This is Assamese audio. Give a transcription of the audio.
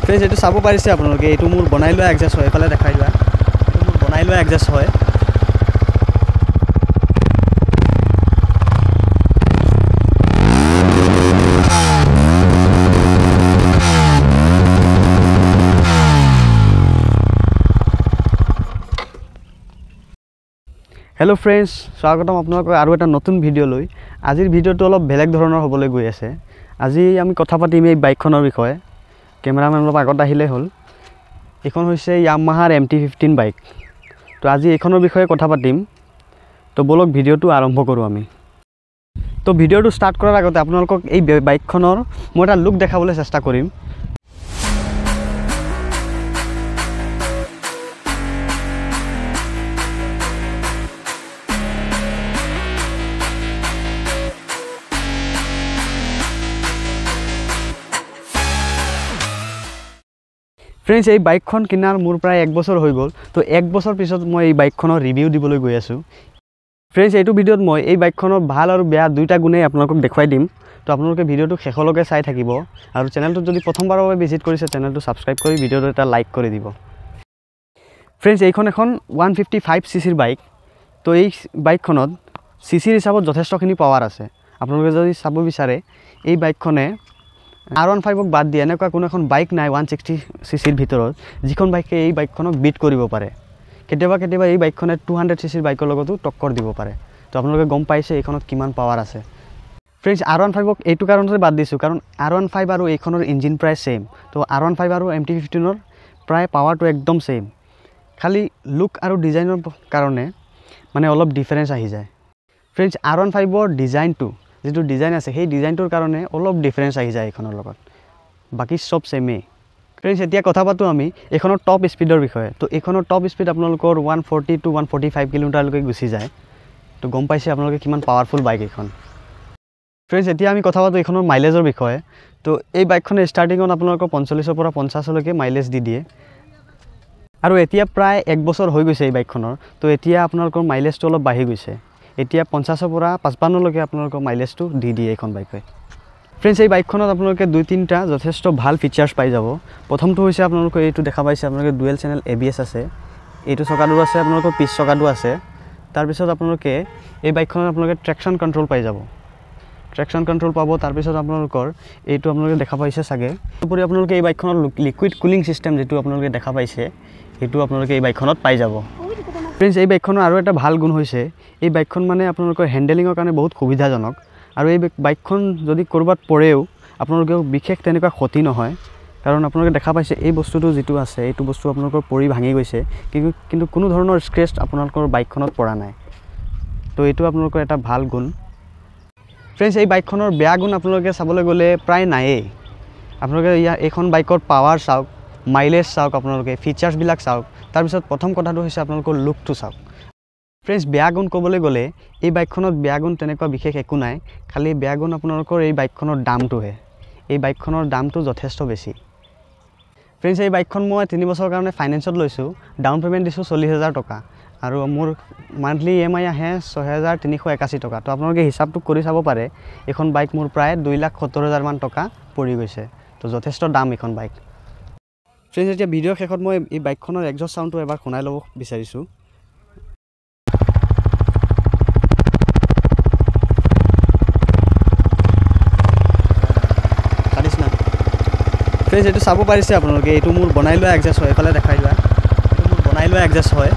ফ্ৰেণ্ডছ এইটো চাব পাৰিছে আপোনালোকে এইটো মোৰ বনাই লোৱা এডজাষ্ট হয় এফালে দেখাই লোৱা এইটো মোৰ বনাই লোৱা এডজাষ্ট হয় हेलो फ्रेंड्स स्वागतम আপোনালোকক আৰু এটা নতুন ভিডিও লৈ আজিৰ ভিডিওটো অলপ বেলেগ ধৰণৰ হ'বলৈ গৈ আছে আজি আমি কথা পাতিম এই বাইকখনৰ বিষয়ে ক্যামেৰাম্যান অলপ আগত আহিলে হ'ল এখন হৈছে ইয়ামাহাৰ MT-15 বাইক তো আজি এইখনৰ বিষয়ে কথা পাতিম তো বলক ভিডিওটো আৰম্ভ কৰো আমি তো ভিডিওটো স্টাৰ্ট কৰাৰ আগতে আপোনালোকক এই বাইকখনৰ মই এটা লুক দেখাবলৈ চেষ্টা কৰিম फ्रेंड्स এই বাইকখন কিনাৰ মোৰ প্ৰায় 1 বছৰ হৈ গল তো 1 বছৰ পিছত মই এই বাইকখনৰ ৰিভিউ দিবলৈ গৈ আছো फ्रेंड्स এইটো ভিডিওত মই এই বাইকখনৰ ভাল আৰু বেয়া দুইটা গুণে আপোনালোকক দেখাই দিম তো আপোনালোকে ভিডিওটো শেষলৈকে চাই থাকিব আৰু চেনেলটো যদি প্ৰথমবাৰৰ বাবে ভিজিট কৰিছে চেনেলটো সাবস্ক্ৰাইব কৰি ভিডিওটো এটা লাইক কৰি দিব फ्रेंड्स এইখন এখন 155 সিসিৰ বাইক তো এই বাইকখনত সিসিৰ হিচাপত যথেষ্টখিনি পাৱাৰ আছে আপোনালোকে যদি চাব বিচাৰে এই বাইকখনে R15ক বাদ দিয়ে এনেকুৱা কোনো এখন বাইক নাই 160 সিসিৰ ভিতৰত যিখন বাইকে এই বাইকখনক বিট কৰিব পাৰে কেতিয়াবা এই বাইকখনে 200 সিসিৰ বাইকৰ লগতো টক্কৰ দিব পাৰে তো আপোনালোকে গম পাইছে এইখনত কিমান পাৱাৰ আছে फ्रेंड्स R15ক এইটো কাৰণতে বাদ দিছো কাৰণ R15 আৰু এইখনৰ ইঞ্জিন প্ৰায় সেম তো R15 আৰু MT-15ৰ প্ৰায় পাৱাৰটো একদম সেম খালি লুক আৰু ডিজাইনৰ কাৰণে মানে অলপ ডিফাৰেন্স আহি যায় फ्रेंड्स R15ৰ ডিজাইনটো যেটো ডিজাইন আছে সেই ডিজাইনটোৰ কাৰণে অলপ ডিফাৰেন্স আহি যায় এখনৰ লগত বাকি সব সেমে फ्रेंड्स এতিয়া কথা পাতো আমি এখনৰ টপ স্পিডৰ বিষয়ে তো এখনৰ টপ স্পিড আপোনালোকৰ 140 টু 145 কিলোমিটাৰ লৈকে গুছি যায় তো গম পাইছে আপোনালোকে কিমান পাৱাৰফুল বাইক এখন फ्रेंड्स এতিয়া আমি কথা পাতো এখনৰ মাইলেজৰ বিষয়ে তো এই বাইকখনে ষ্টাৰ্টিংত আপোনালোকৰ 45 পৰা 50 লৈকে মাইলেজ দি দিয়ে আৰু এতিয়া প্ৰায় 1 বছৰ হৈ গৈছে এই বাইকখনৰ তো এতিয়া আপোনালোকৰ মাইলেজটো অলপ বাঢ়ি গৈছে এতিয়া 50 পৰা 55 লৈকে আপোনালোকৰ মাইলেজটো দি দিয়ে এখন বাইকে फ्रेंड्स এই বাইকখনত আপোনালোকে দুই তিনটা যথেষ্ট ভাল ফিচাৰ্স পাই যাব প্ৰথমটো হৈছে আপোনালোকে এইটো দেখা পাইছে আপোনালোকে ডুৱেল চেনেল ABS আছে এইটো চকাটো আছে আপোনালোকৰ পিছ চকাটো আছে তাৰ পিছত আপোনালোকে এই বাইকখনত আপোনালোকে ট্ৰেকচন কন্ট্ৰোল পাই যাব ট্ৰেকচন কন্ট্ৰোল পাব তাৰ পিছত আপোনালোকৰ এইটো আপোনালোকে দেখা পাইছে সাগে উপৰি আপোনালোকে এই বাইকখনৰ লিকুইড কুলিং সিস্টেম যেটো আপোনালোকে দেখা পাইছে এটো আপোনালোকে এই বাইকখনত পাই যাব फ्रेंड्स এই বাইকখনৰ আৰু এটা ভাল গুণ হৈছে এই বাইকখন মানে আপোনালোকৰ হ্যান্ডলিংৰ কাৰণে বহুত সুবিধাজনক আৰু এই বাইকখন যদি কৰবাত পৰেও আপোনালোকে বিশেষ তেনেকুৱা ক্ষতি নহয় কাৰণ আপোনালোকে দেখা পাইছে এই বস্তুটো যেটো আছে এইটো বস্তু আপোনালোকৰ পৰি ভাঙি গৈছে কিন্তু কোনো ধৰণৰ স্ক্ৰেচ আপোনালোকৰ বাইকখনত পৰা নাই তো এইটো আপোনালোকৰ এটা ভাল গুণ फ्रेंड्स এই বাইকখনৰ বেয়া গুণ আপোনালোকে চাবলৈ গলে প্ৰায় নাইয়ে আপোনালোকে এখন বাইকৰ পাৱাৰ চাওক মাইলেজ চাওক আপোনালোকে ফিচাৰ্স বিলাক চাওক তাৰ পিছত প্ৰথম কথাটো হৈছে আপোনালোকৰ লুকটো চাওক फ्रेंड्स বেয়া গুণ ক'বলৈ গলে এই বাইকখনত বেয়া গুণ তেনেকুৱা বিশেষ একো নাই খালি বেয়া গুণ আপোনালোকৰ এই বাইকখনৰ দামটোহে এই বাইকখনৰ দামটো যথেষ্ট বেছি फ्रेंड्स এই বাইকখন মই 3 বছৰৰ কাৰণে ফাইনান্সত লৈছো ডাউন পেমেন্ট দিছো 40000 টকা আৰু মোৰ মান্থলি EMI আহে 6381 টকা তো আপোনালোকে হিচাপটো কৰি চাব পাৰে এখন বাইক মোৰ প্ৰায় 2,70,000 মান টকা পৰি গৈছে তো যথেষ্ট দাম এখন বাইক फ्रेंड्स এতিয়া ভিডিও শেষত মই এই বাইকখনৰ এক্সস্ট সাউন্ডটো এবাৰ শুনাই ল'ব বিচাৰিছো फ्रेंड्स এইটো চাব পাৰিছে আপোনালোকে এইটো মোৰ বনাই লোৱা এডজাষ্ট হয় এফালে দেখাই লোৱা এইটো মোৰ বনাই লোৱা এডজাষ্ট হয়